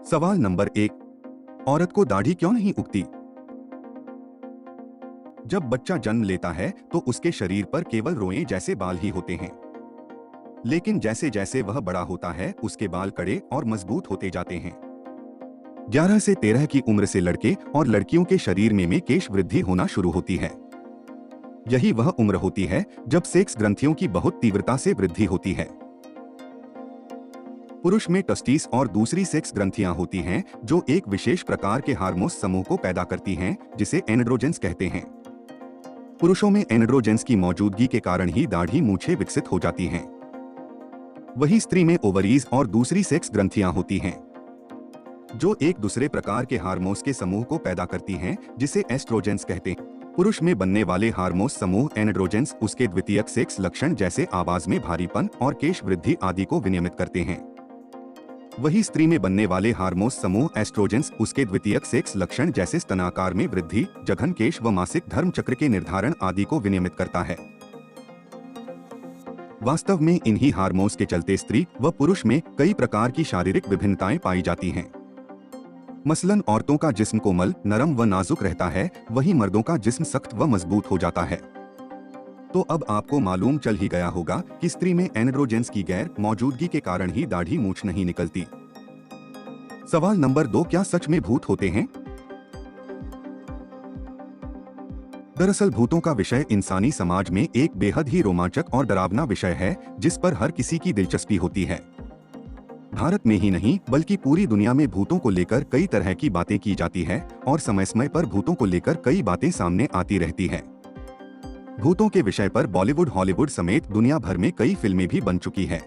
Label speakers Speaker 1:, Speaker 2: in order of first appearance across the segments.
Speaker 1: सवाल नंबर 1। औरत को दाढ़ी क्यों नहीं उगती? जब बच्चा जन्म लेता है तो उसके शरीर पर केवल रोएं जैसे बाल ही होते हैं। लेकिन जैसे जैसे वह बड़ा होता है उसके बाल कड़े और मजबूत होते जाते हैं। 11 से 13 की उम्र से लड़के और लड़कियों के शरीर में केश वृद्धि होना शुरू होती है। यही वह उम्र होती है जब सेक्स ग्रंथियों की बहुत तीव्रता से वृद्धि होती है। पुरुष में टेस्टिस और दूसरी सेक्स ग्रंथियां होती हैं जो एक विशेष प्रकार के हार्मोन्स समूह को पैदा करती हैं जिसे एंड्रोजेंस कहते हैं। पुरुषों में एंड्रोजेंस की मौजूदगी के कारण ही दाढ़ी मूछें विकसित हो जाती हैं। वही स्त्री में ओवरीज और दूसरी सेक्स ग्रंथियां होती हैं जो एक दूसरे प्रकार के हार्मोन्स के समूह को पैदा करती हैं जिसे एस्ट्रोजेंस कहते हैं। पुरुष में बनने वाले हार्मोन्स समूह एंड्रोजेंस उसके द्वितीयक सेक्स लक्षण जैसे आवाज में भारीपन और केश वृद्धि आदि को विनियमित करते हैं। वही स्त्री में बनने वाले हार्मोन्स समूह एस्ट्रोजेंस उसके द्वितीयक सेक्स लक्षण जैसे स्तनाकार में वृद्धि, जघन केश व मासिक धर्म चक्र के निर्धारण आदि को विनियमित करता है। वास्तव में इन्हीं हार्मोन्स के चलते स्त्री व पुरुष में कई प्रकार की शारीरिक विभिन्नताएं पाई जाती हैं। मसलन औरतों का जिस्म कोमल, नरम व नाजुक रहता है, वहीं मर्दों का जिस्म सख्त व मजबूत हो जाता है। तो अब आपको मालूम चल ही गया होगा कि स्त्री में एंड्रोजेंस की गैर मौजूदगी के कारण ही दाढ़ी मूछ नहीं निकलती। सवाल नंबर 2। क्या सच में भूत होते हैं? दरअसल भूतों का विषय इंसानी समाज में एक बेहद ही रोमांचक और डरावना विषय है जिस पर हर किसी की दिलचस्पी होती है। भारत में ही नहीं बल्कि पूरी दुनिया में भूतों को लेकर कई तरह की बातें की जाती है और समय समय पर भूतों को लेकर कई बातें सामने आती रहती है। भूतों के विषय पर बॉलीवुड, हॉलीवुड समेत दुनिया भर में कई फिल्में भी बन चुकी है।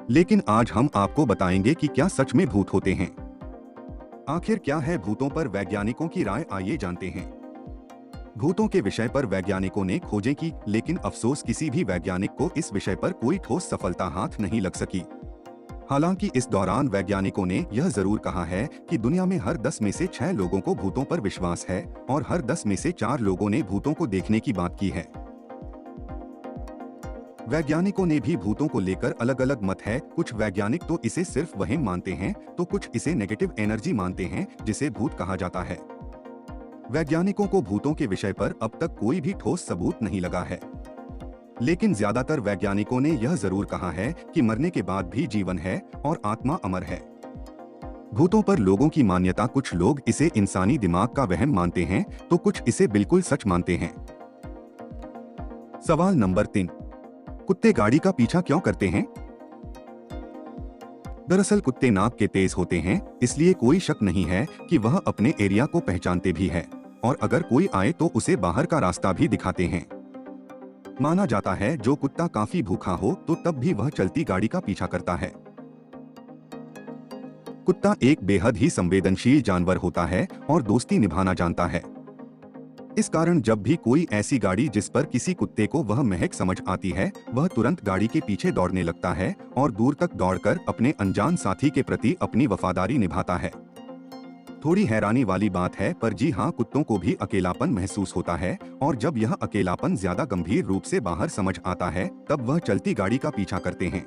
Speaker 1: लेकिन आज हम आपको बताएंगे कि क्या सच में भूत होते हैं। आखिर क्या है भूतों पर वैज्ञानिकों की राय, आइए जानते हैं। भूतों के विषय पर वैज्ञानिकों ने खोजें की, लेकिन अफसोस किसी भी वैज्ञानिक को इस विषय पर कोई ठोस सफलता हाथ नहीं लग सकी। हालांकि इस दौरान वैज्ञानिकों ने यह जरूर कहा है कि दुनिया में हर 10 में से 6 लोगों को भूतों पर विश्वास है और हर 10 में से 4 लोगों ने भूतों को देखने की बात की है। वैज्ञानिकों ने भी भूतों को लेकर अलग अलग मत है। कुछ वैज्ञानिक तो इसे सिर्फ वहम मानते हैं तो कुछ इसे नेगेटिव एनर्जी मानते हैं जिसे भूत कहा जाता है। वैज्ञानिकों को भूतों के विषय पर अब तक कोई भी ठोस सबूत नहीं लगा है, लेकिन ज्यादातर वैज्ञानिकों ने यह जरूर कहा है कि मरने के बाद भी जीवन है और आत्मा अमर है। भूतों पर लोगों की मान्यता, कुछ लोग इसे इंसानी दिमाग का वहम मानते हैं तो कुछ इसे बिल्कुल सच मानते हैं। सवाल नंबर 3। कुत्ते गाड़ी का पीछा क्यों करते हैं? दरअसल कुत्ते नाक के तेज होते हैं, इसलिए कोई शक नहीं है कि वह अपने एरिया को पहचानते भी है और अगर कोई आए तो उसे बाहर का रास्ता भी दिखाते हैं। माना जाता है जो कुत्ता काफी भूखा हो तो तब भी वह चलती गाड़ी का पीछा करता है। कुत्ता एक बेहद ही संवेदनशील जानवर होता है और दोस्ती निभाना जानता है। इस कारण जब भी कोई ऐसी गाड़ी जिस पर किसी कुत्ते को वह महक समझ आती है, वह तुरंत गाड़ी के पीछे दौड़ने लगता है और दूर तक दौड़कर अपने अनजान साथी के प्रति अपनी वफादारी निभाता है। थोड़ी हैरानी वाली बात है, पर जी हाँ, कुत्तों को भी अकेलापन महसूस होता है और जब यह अकेलापन ज्यादा गंभीर रूप से बाहर समझ आता है तब वह चलती गाड़ी का पीछा करते हैं।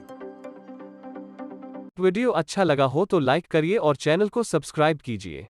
Speaker 2: वीडियो अच्छा लगा हो तो लाइक करिए और चैनल को सब्सक्राइब कीजिए।